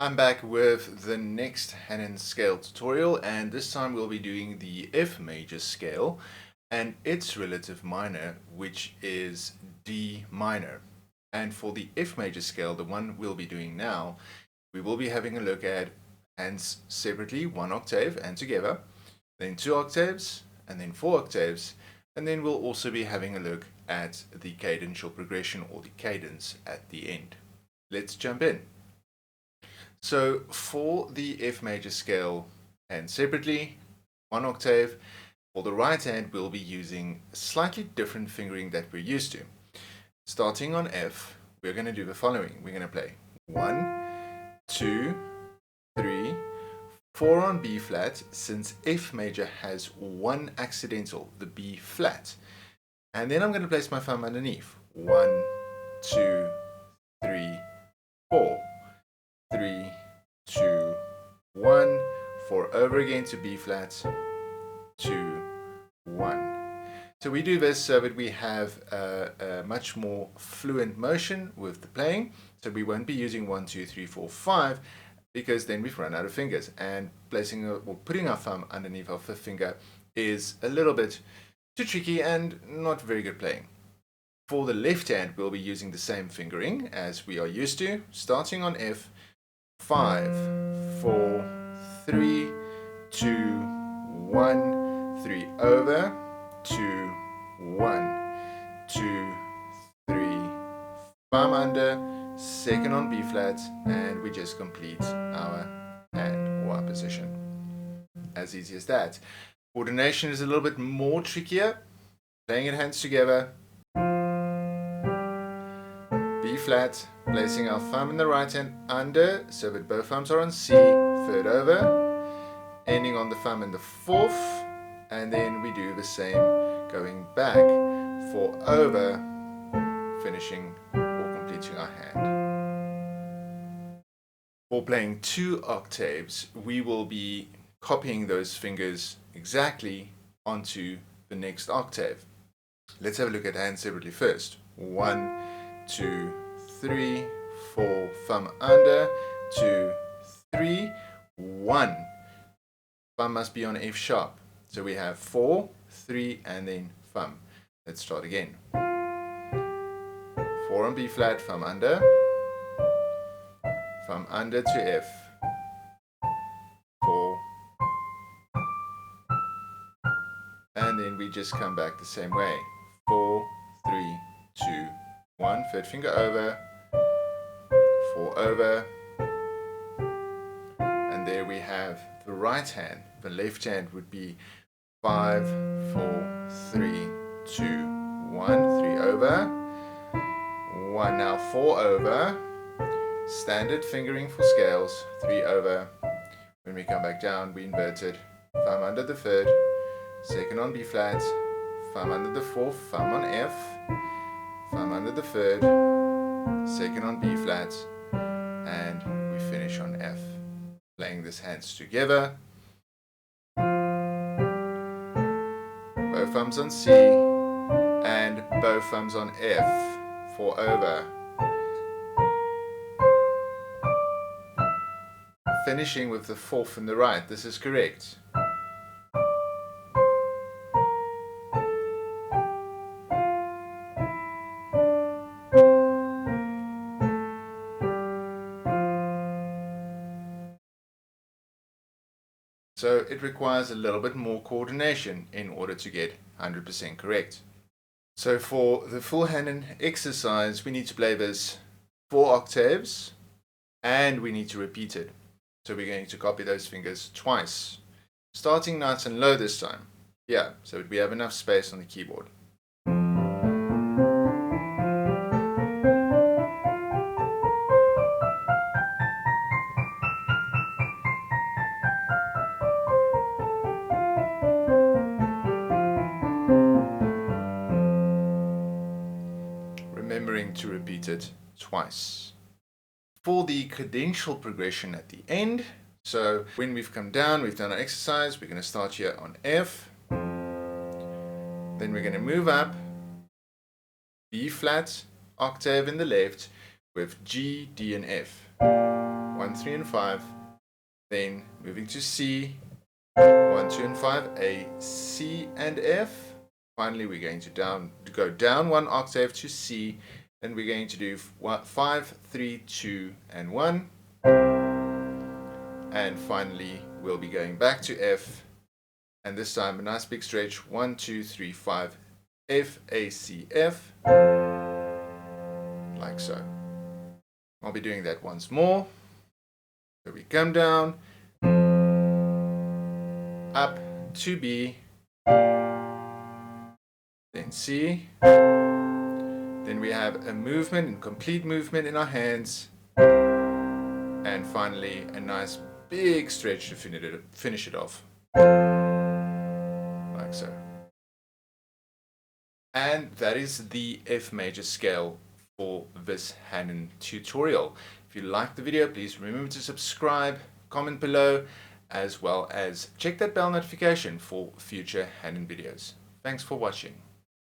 I'm back with the next Hanon scale tutorial, and this time we'll be doing the F major scale and its relative minor, which is D minor. And for the F major scale, the one we'll be doing now, we will be having a look at hands separately, one octave and together, then two octaves, and then four octaves, and then we'll also be having a look at the cadential progression or the cadence at the end. Let's jump in. So for the F major scale and separately, one octave, for the right hand we'll be using a slightly different fingering that we're used to. Starting on F, we're going to do the following. We're going to play 1, 2, 3, 4 on B flat, since F major has one accidental, the B flat. And then I'm going to place my thumb underneath. 1, 2, 3, 4. 3, 2, 1, 4 over again to B flat, 2, 1. So we do this so that we have a much more fluent motion with the playing. So we won't be using 1, 2, 3, 4, 5, because then we've run out of fingers. And placing or putting our thumb underneath our fifth finger is a little bit too tricky and not very good playing. For the left hand, we'll be using the same fingering as we are used to, starting on F. 5, 4, 3, 2, 1, 3 over, 2, 1, 2, 3, thumb under, second on B flat, and we just complete our hand or our position. As easy as that. Coordination is a little bit more trickier. Playing your hands together. B flat, placing our thumb in the right hand under so that both thumbs are on C, third over, ending on the thumb in the fourth, and then we do the same going back, 4 over, finishing or completing our hand. For playing two octaves, we will be copying those fingers exactly onto the next octave. Let's have a look at hands separately first. 1, 2, 3, 4, thumb under, 2, 3, 1. Thumb must be on F sharp. So we have 4, 3, and then thumb. Let's start again. 4 on B flat, thumb under to F. 4, and then we just come back the same way. 4, 3, 2, 1, third finger over, 4 over, and there we have the right hand. The left hand would be 5, 4, 3, 2, 1, 3 over, 1, now 4 over, standard fingering for scales, 3 over. When we come back down, we inverted, thumb under the third, second on B flat, thumb under the fourth, thumb on F, thumb under the third, second on B flat, and we finish on F. Playing these hands together. Both thumbs on C, and both thumbs on F, 4 over. Finishing with the fourth in the right, this is correct. So it requires a little bit more coordination in order to get 100% correct. So for the full Hanon exercise, we need to play this 4 octaves and we need to repeat it. So we're going to copy those fingers twice, starting nice and low this time. Yeah, so that we have enough space on the keyboard. Remembering to repeat it twice. For the cadential progression at the end, so when we've come down, we've done our exercise, we're going to start here on F, then we're going to move up, B flat, octave in the left, with G, D, and F. 1, 3, and 5. Then moving to C, 1, 2, and 5, A, C, and F. Finally, we're going to go down 1 octave to C, and we're going to do 5, 3, 2, and 1. And finally, we'll be going back to F, and this time a nice big stretch, 1, 2, 3, 5, F, A, C, F, like so. I'll be doing that once more. So we come down, up to B, then C, then we have a movement, and complete movement in our hands, and finally a nice big stretch to finish it off, like so. And that is the F major scale for this Hanon tutorial. If you liked the video, please remember to subscribe, comment below, as well as check that bell notification for future Hanon videos. Thanks for watching.